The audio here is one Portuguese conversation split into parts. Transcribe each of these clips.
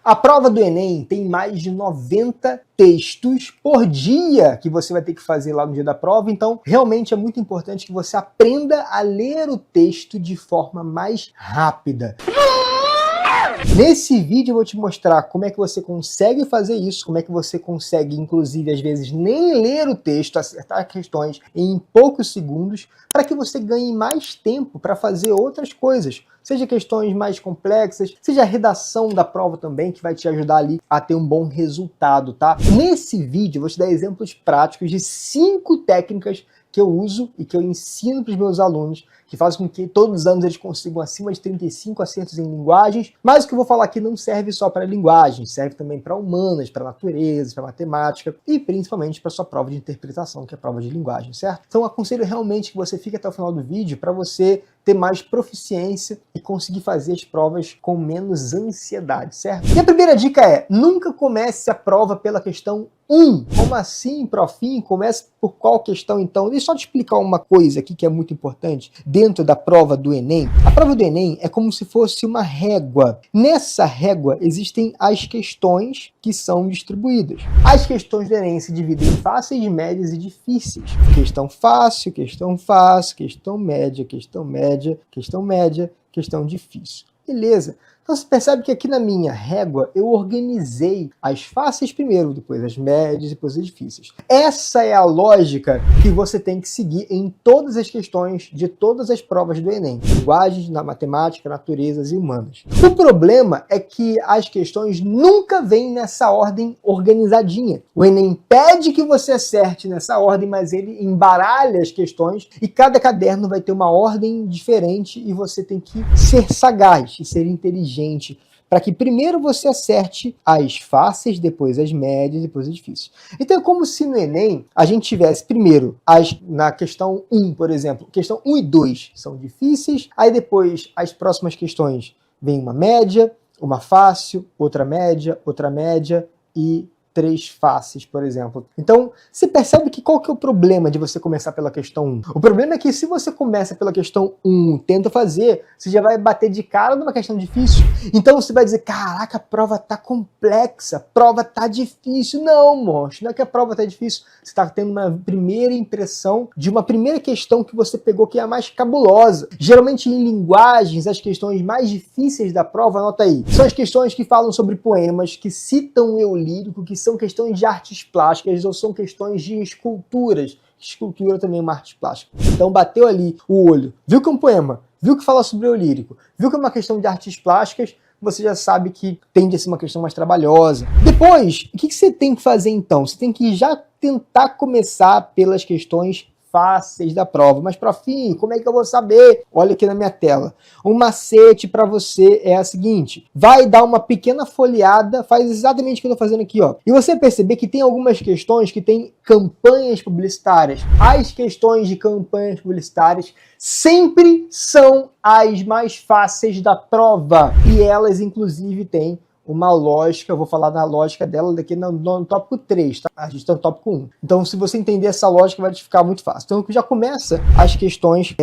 A prova do Enem tem mais de 90 textos por dia que você vai ter que fazer lá no dia da prova, então realmente é muito importante que você aprenda a ler o texto de forma mais rápida. Nesse vídeo eu vou te mostrar como é que você consegue fazer isso, como é que você consegue, inclusive, às vezes, nem ler o texto, acertar questões em poucos segundos, para que você ganhe mais tempo para fazer outras coisas. Seja questões mais complexas, seja a redação da prova também, que vai te ajudar ali a ter um bom resultado, tá? Nesse vídeo eu vou te dar exemplos práticos de 5 técnicas que eu uso e que eu ensino para os meus alunos, que fazem com que todos os anos eles consigam acima de 35 acertos em linguagens, mas o que eu vou falar aqui não serve só para linguagem, serve também para humanas, para natureza, para matemática e principalmente para sua prova de interpretação, que é a prova de linguagem, certo? Então aconselho realmente que você fique até o final do vídeo para você ter mais proficiência e conseguir fazer as provas com menos ansiedade, certo? E a primeira dica é, nunca comece a prova pela questão 1. Como assim, profinho? Comece por qual questão então? Deixa eu só te explicar uma coisa aqui que é muito importante dentro da prova do Enem. A prova do Enem é como se fosse uma régua. Nessa régua existem as questões que são distribuídas. As questões do Enem se dividem em fáceis, médias e difíceis. Questão fácil, questão fácil, questão média, questão média, questão média, questão difícil. Beleza. Então você percebe que aqui na minha régua eu organizei as fáceis primeiro, depois as médias, depois as difíceis. Essa é a lógica que você tem que seguir em todas as questões de todas as provas do Enem. Linguagens, na matemática, naturezas e humanas. O problema é que as questões nunca vêm nessa ordem organizadinha. O Enem pede que você acerte nessa ordem, mas ele embaralha as questões e cada caderno vai ter uma ordem diferente e você tem que ser sagaz e ser inteligente para que primeiro você acerte as fáceis, depois as médias, depois as difíceis. Então é como se no Enem a gente tivesse primeiro, na questão 1, por exemplo, questão 1 e 2 são difíceis, aí depois as próximas questões vem uma média, uma fácil, outra média e 3 fáceis, por exemplo. Então, você percebe que qual que é o problema de você começar pela questão 1? O problema é que se você começa pela questão 1, tenta fazer, você já vai bater de cara numa questão difícil. Então você vai dizer, caraca, a prova tá complexa, a prova tá difícil. Não, monstro, não é que a prova tá difícil. Você tá tendo uma primeira impressão de uma primeira questão que você pegou que é a mais cabulosa. Geralmente em linguagens, as questões mais difíceis da prova, anota aí, são as questões que falam sobre poemas, que citam o eu lírico, que são questões de artes plásticas ou são questões de esculturas. Escultura também é uma arte plástica. Então bateu ali o olho, viu que é um poema, viu que fala sobre o eu lírico, viu que é uma questão de artes plásticas, você já sabe que tende a ser uma questão mais trabalhosa. Depois, o que você tem que fazer então? Você tem que já tentar começar pelas questões fáceis da prova. Mas, profinho, como é que eu vou saber? Olha aqui na minha tela. Um macete para você é a seguinte. Vai dar uma pequena folheada, faz exatamente o que eu estou fazendo aqui, ó. E você perceber que tem algumas questões que tem campanhas publicitárias. As questões de campanhas publicitárias sempre são as mais fáceis da prova. E elas, inclusive, têm uma lógica, eu vou falar da lógica dela daqui no tópico 3, tá? A gente está no tópico 1. Então, se você entender essa lógica, vai te ficar muito fácil. Então, já começa as questões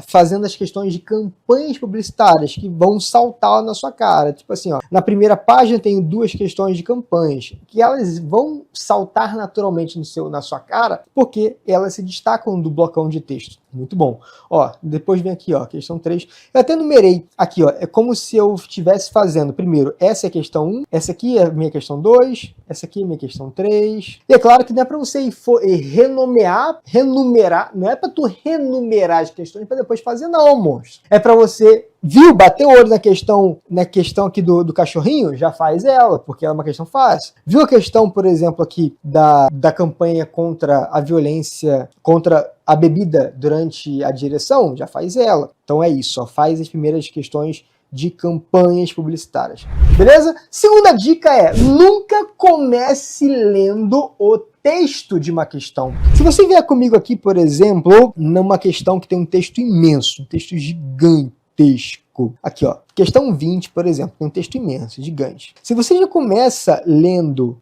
fazendo as questões de campanhas publicitárias que vão saltar na sua cara. Tipo assim, ó, na primeira página tem 2 questões de campanhas, que elas vão saltar naturalmente na sua cara, porque elas se destacam do blocão de texto. Muito bom. Ó, depois vem aqui, ó, questão 3. Eu até numerei aqui, ó, é como se eu estivesse fazendo, primeiro, essa é a questão 1, essa aqui é a minha questão 2, essa aqui é a minha questão 3. E é claro que não é para você renumerar, não é para tu renumerar as questões para depois fazer, não, monstro. É para você, viu, bater o olho na questão aqui do cachorrinho, já faz ela, porque ela é uma questão fácil. Viu a questão, por exemplo, aqui da campanha contra a violência, contra a bebida durante a direção? Já faz ela. Então é isso, ó, faz as primeiras questões de campanhas publicitárias. Beleza? Segunda dica é, nunca comece lendo o texto de uma questão. Se você vier comigo aqui, por exemplo, numa questão que tem um texto imenso, um texto gigantesco. Aqui, ó. Questão 20, por exemplo, tem um texto imenso, gigante. Se você já começa lendo,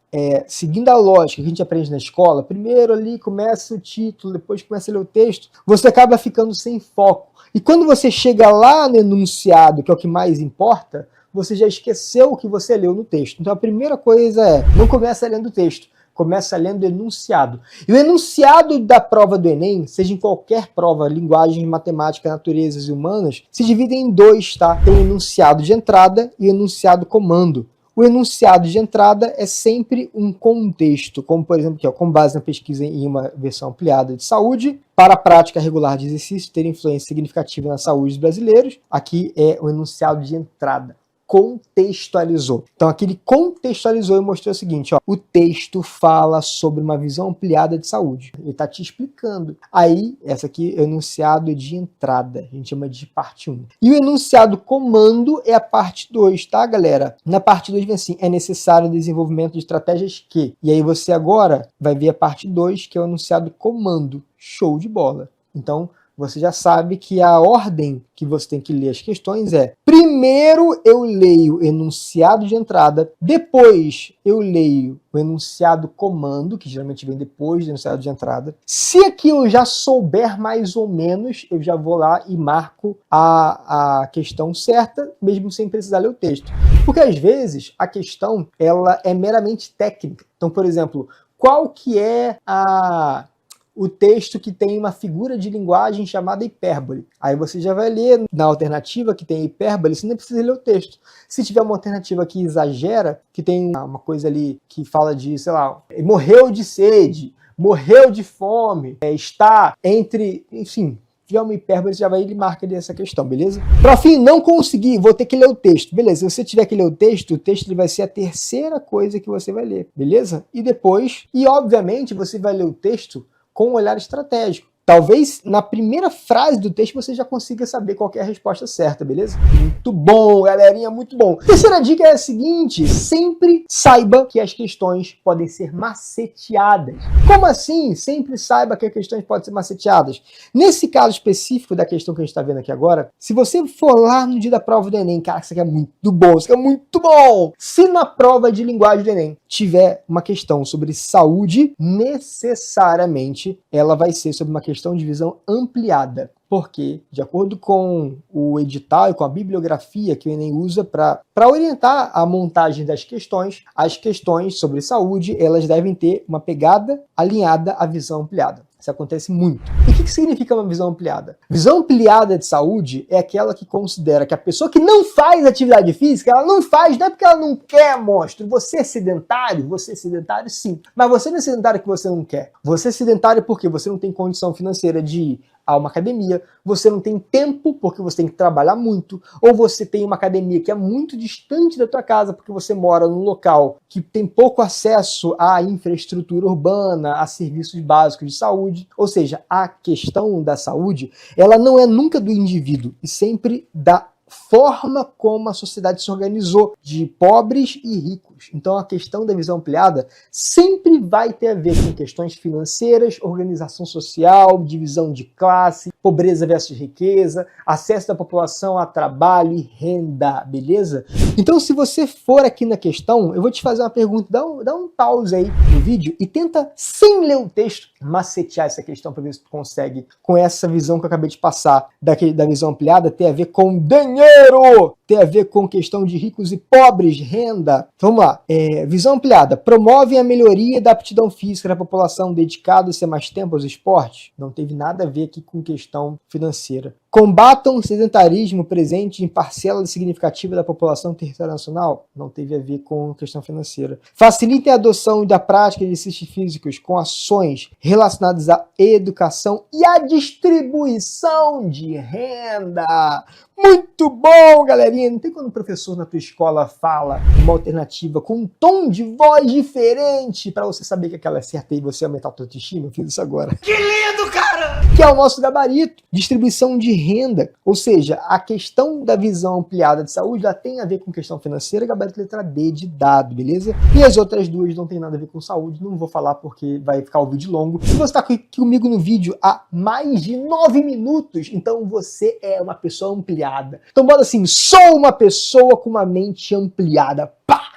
seguindo a lógica que a gente aprende na escola, primeiro ali começa o título, depois começa a ler o texto, você acaba ficando sem foco. E quando você chega lá no enunciado, que é o que mais importa, você já esqueceu o que você leu no texto. Então a primeira coisa é, não começa lendo o texto, começa lendo o enunciado. E o enunciado da prova do Enem, seja em qualquer prova, linguagem, matemática, naturezas e humanas, se divide em dois, tá? Tem o enunciado de entrada e o enunciado comando. O enunciado de entrada é sempre um contexto, como por exemplo, aqui, ó, com base na pesquisa em uma versão ampliada de saúde, para a prática regular de exercício ter influência significativa na saúde dos brasileiros, aqui é o enunciado de entrada. Contextualizou. Então aqui ele contextualizou e mostrou o seguinte, ó, o texto fala sobre uma visão ampliada de saúde. Ele está te explicando. Aí, essa aqui é o enunciado de entrada, a gente chama de parte 1. E o enunciado comando é a parte 2, tá, galera? Na parte 2 vem assim, é necessário o desenvolvimento de estratégias que... E aí você agora vai ver a parte 2, que é o enunciado comando. Show de bola. Então, você já sabe que a ordem que você tem que ler as questões é: primeiro eu leio o enunciado de entrada, depois eu leio o enunciado comando, que geralmente vem depois do enunciado de entrada. Se aqui eu já souber mais ou menos, eu já vou lá e marco a questão certa, mesmo sem precisar ler o texto. Porque às vezes a questão ela é meramente técnica. Então, por exemplo, qual que é o texto que tem uma figura de linguagem chamada hipérbole? Aí você já vai ler na alternativa que tem hipérbole, você nem precisa ler o texto. Se tiver uma alternativa que exagera, que tem uma coisa ali que fala de, sei lá, morreu de sede, morreu de fome, está entre, enfim, se tiver uma hipérbole, você já vai e marca ali essa questão, beleza? Para fim, não conseguir, vou ter que ler o texto. Beleza, se você tiver que ler o texto ele vai ser a terceira coisa que você vai ler, beleza? E depois, obviamente, você vai ler o texto com um olhar estratégico. Talvez na primeira frase do texto você já consiga saber qual é a resposta certa, beleza? Muito bom, galerinha, muito bom. Terceira dica é a seguinte: sempre saiba que as questões podem ser maceteadas. Como assim? Sempre saiba que as questões podem ser maceteadas. Nesse caso específico da questão que a gente está vendo aqui agora, se você for lá no dia da prova do Enem, cara, isso aqui é muito bom, isso aqui é muito bom! Se na prova de linguagem do Enem tiver uma questão sobre saúde, necessariamente ela vai ser sobre uma questão de visão ampliada. Porque, de acordo com o edital e com a bibliografia que o Enem usa para orientar a montagem das questões, as questões sobre saúde, elas devem ter uma pegada alinhada à visão ampliada. Isso acontece muito. E o que significa uma visão ampliada? Visão ampliada de saúde é aquela que considera que a pessoa que não faz atividade física, ela não faz, não é porque ela não quer, monstro. Você é sedentário sim. Mas você não é sedentário que você não quer. Você é sedentário porque você não tem condição financeira de ir a uma academia, você não tem tempo porque você tem que trabalhar muito, ou você tem uma academia que é muito distante da tua casa porque você mora num local que tem pouco acesso à infraestrutura urbana, a serviços básicos de saúde. Ou seja, a questão da saúde, ela não é nunca do indivíduo, e sempre da forma como a sociedade se organizou, de pobres e ricos. Então a questão da visão ampliada sempre vai ter a ver com questões financeiras, organização social, divisão de classe, pobreza versus riqueza, acesso da população a trabalho e renda, beleza? Então se você for aqui na questão, eu vou te fazer uma pergunta, dá um pause aí no vídeo e tenta, sem ler o texto, macetear essa questão para ver se tu consegue, com essa visão que eu acabei de passar da visão ampliada, ter a ver com dinheiro, ter a ver com questão de ricos e pobres, renda. Vamos lá. Visão ampliada. Promove a melhoria da aptidão física da população dedicada a ser mais tempo aos esportes? Não teve nada a ver aqui com questão financeira. Combatam o sedentarismo presente em parcela significativa da população territorial nacional? Não teve a ver com questão financeira. Facilitem a adoção da prática de exercícios físicos com ações relacionadas à educação e à distribuição de renda. Muito bom, galerinha! Não tem quando o professor na tua escola fala uma alternativa com um tom de voz diferente para você saber que aquela é certa e você aumentar a tua autoestima? Eu fiz isso agora. Que lindo, cara! Que é o nosso gabarito. Distribuição de renda. Ou seja, a questão da visão ampliada de saúde ela tem a ver com questão financeira, gabarito letra D de dado, beleza? E as outras duas não tem nada a ver com saúde, não vou falar porque vai ficar o vídeo longo. Se você está aqui comigo no vídeo há mais de 9 minutos, então você é uma pessoa ampliada. Então bota assim, sou uma pessoa com uma mente ampliada. Pá!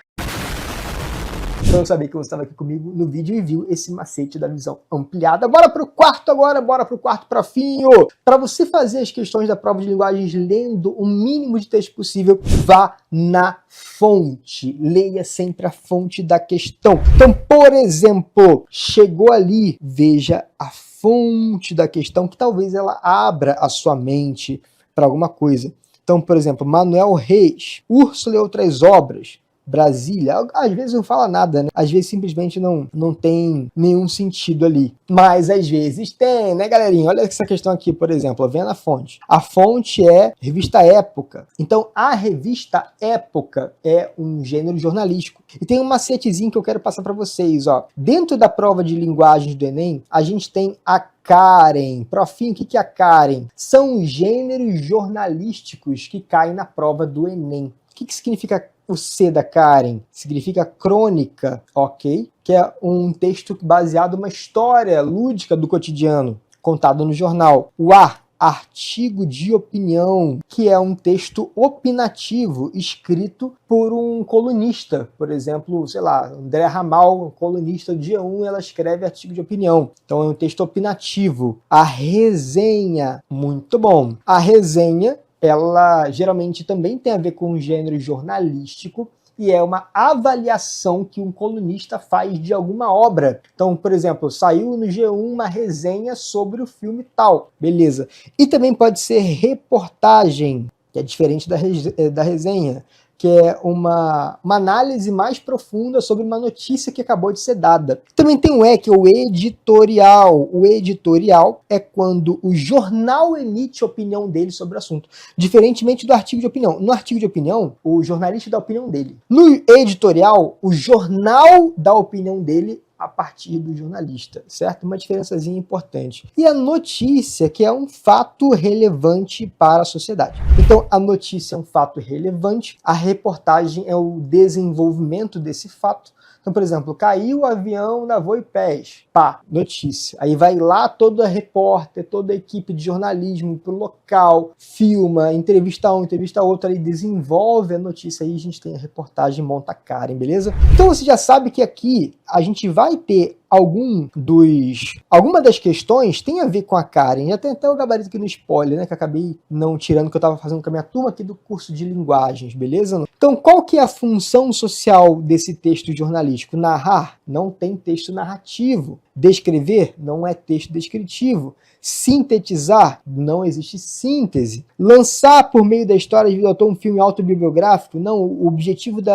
Então eu sabia que você estava aqui comigo no vídeo e viu esse macete da visão ampliada. Bora pro quarto agora, bora pro quarto profinho. Para você fazer as questões da prova de linguagens lendo o mínimo de texto possível, vá na fonte. Leia sempre a fonte da questão. Então, por exemplo, chegou ali, veja a fonte da questão, que talvez ela abra a sua mente para alguma coisa. Então, por exemplo, Manuel Reis, Úrsula e outras obras, Brasília, às vezes não fala nada, né? Às vezes simplesmente não tem nenhum sentido ali. Mas às vezes tem, né, galerinha? Olha essa questão aqui, por exemplo, vem na fonte. A fonte é revista Época. Então, a revista Época é um gênero jornalístico. E tem um macetezinho que eu quero passar para vocês, ó. Dentro da prova de linguagens do Enem, a gente tem a Karen. Profinho, o que é a Karen? São os gêneros jornalísticos que caem na prova do Enem. O que significa o C da Karen? Significa crônica, ok? Que é um texto baseado numa história lúdica do cotidiano, contado no jornal. O A, artigo de opinião, que é um texto opinativo escrito por um colunista. Por exemplo, sei lá, André Ramal, colunista do Dia 1, ela escreve artigo de opinião. Então é um texto opinativo. A resenha, muito bom. A resenha, ela geralmente também tem a ver com o gênero jornalístico e é uma avaliação que um colunista faz de alguma obra. Então, por exemplo, saiu no G1 uma resenha sobre o filme tal, beleza. E também pode ser reportagem, que é diferente da resenha, que é uma análise mais profunda sobre uma notícia que acabou de ser dada. Também tem o E, que é o editorial. O editorial é quando o jornal emite a opinião dele sobre o assunto, diferentemente do artigo de opinião. No artigo de opinião, o jornalista dá a opinião dele. No editorial, o jornal dá a opinião dele a partir do jornalista, certo? Uma diferençazinha importante. E a notícia, que é um fato relevante para a sociedade. Então, a notícia é um fato relevante, a reportagem é o desenvolvimento desse fato. Então, por exemplo, caiu o avião da Voipés. Pá, notícia. Aí vai lá toda repórter, toda a equipe de jornalismo pro local, filma, entrevista um, entrevista outro, aí desenvolve a notícia, aí a gente tem a reportagem, monta a Karen, beleza? Então você já sabe que aqui a gente vai ter alguma das questões tem a ver com a Karen. Já tem até o gabarito aqui no spoiler, né, que eu acabei não tirando, que eu estava fazendo com a minha turma aqui do curso de linguagens, beleza? Então, qual que é a função social desse texto jornalístico? Narrar? Não tem texto narrativo. Descrever? Não é texto descritivo. Sintetizar? Não existe síntese. Lançar por meio da história de vida do autor um filme autobiográfico? Não, o objetivo do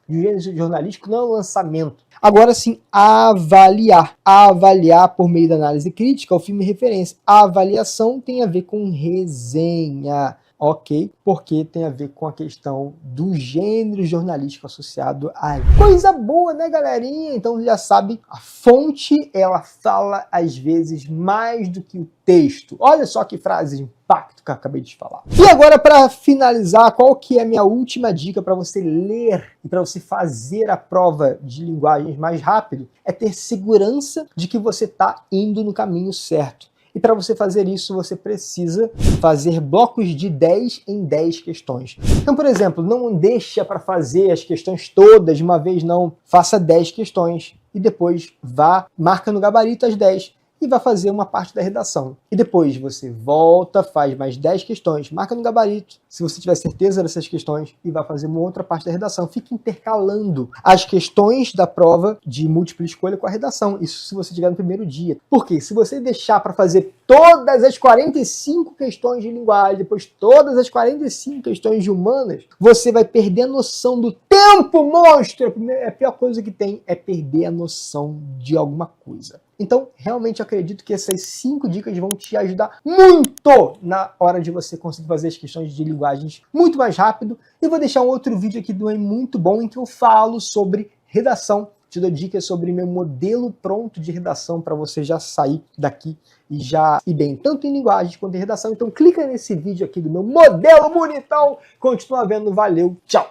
gênero jornalístico não é o lançamento. Agora sim, avaliar. Avaliar por meio da análise crítica o filme referência. A avaliação tem a ver com resenha, ok? Porque tem a ver com a questão do gênero jornalístico associado a ele. Coisa boa, né, galerinha? Então já sabe, a fonte, ela fala às vezes mais do que o texto. Olha só que frase de impacto que eu acabei de falar. E agora, para finalizar, qual que é a minha última dica para você ler e para você fazer a prova de linguagens mais rápido? É ter segurança de que você está indo no caminho certo. E para você fazer isso, você precisa fazer blocos de 10 em 10 questões. Então, por exemplo, não deixa para fazer as questões todas de uma vez, não. Faça 10 questões e depois marca no gabarito as 10 e vai fazer uma parte da redação. E depois você volta, faz mais 10 questões, marca no gabarito, se você tiver certeza dessas questões, e vai fazer uma outra parte da redação. Fica intercalando as questões da prova de múltipla escolha com a redação. Isso se você tiver no primeiro dia. Porque se você deixar para fazer todas as 45 questões de linguagem, depois todas as 45 questões de humanas, você vai perder a noção do tempo, monstro! A pior coisa que tem é perder a noção de alguma coisa. Então, realmente acredito que essas 5 dicas vão te ajudar muito na hora de você conseguir fazer as questões de linguagens muito mais rápido. E vou deixar um outro vídeo aqui do muito bom em que eu falo sobre redação. Te dou dicas sobre meu modelo pronto de redação para você já sair daqui e já ir bem, tanto em linguagens quanto em redação. Então clica nesse vídeo aqui do meu modelo bonitão. Continua vendo, valeu, tchau!